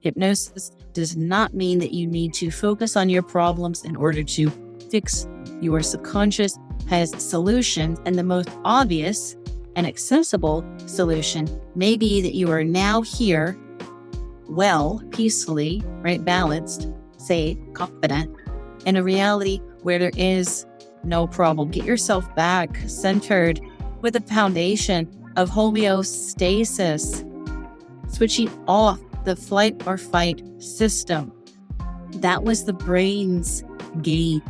Hypnosis does not mean that you need to focus on your problems in order to fix your subconscious. Has solutions, and the most obvious and accessible solution may be that you are now here, well, peacefully, right, balanced, safe, confident, in a reality where there is no problem. Get yourself back centered with a foundation of homeostasis, switching off the flight or fight system. That was the brain's game,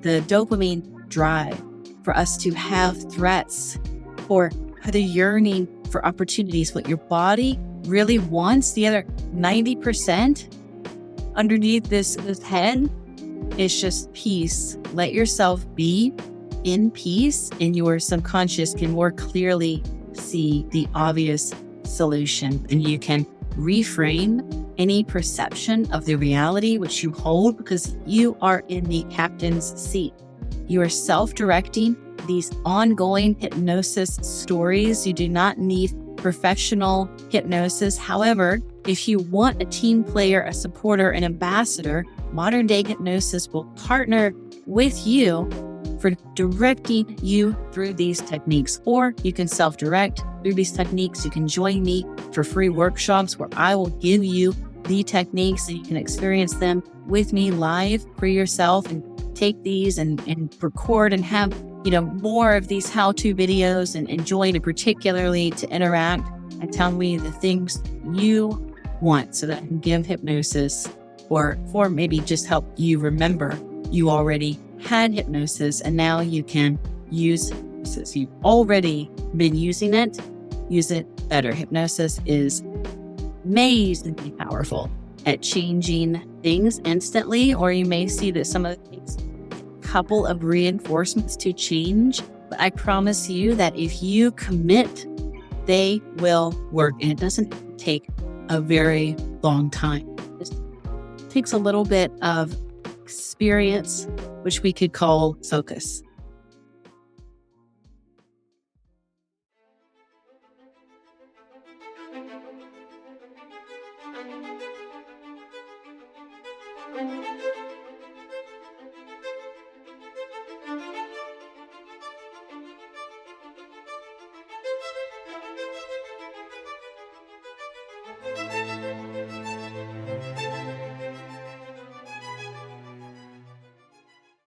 the dopamine drive for us to have threats, or the yearning for opportunities. What your body really wants, the other 90% underneath this head, is just peace. Let yourself be in peace, and your subconscious can more clearly see the obvious solution, and you can reframe any perception of the reality which you hold, because you are in the captain's seat. You are self-directing these ongoing hypnosis stories. You do not need professional hypnosis. However, if you want a team player, a supporter, an ambassador, modern day hypnosis will partner with you for directing you through these techniques. Or you can self-direct through these techniques. You can join me for free workshops where I will give you the techniques and you can experience them with me live for yourself, and take these and record and have, more of these how-to videos, and join, and particularly to interact and tell me the things you want, so that I can give hypnosis, or maybe just help you remember you already had hypnosis and now you can use hypnosis. You've already been using it. Use it better. Hypnosis is amazingly powerful at changing things instantly, or you may see that some of the things, couple of reinforcements to change. But I promise you that if you commit, they will work. And it doesn't take a very long time. It takes a little bit of experience, which we could call focus.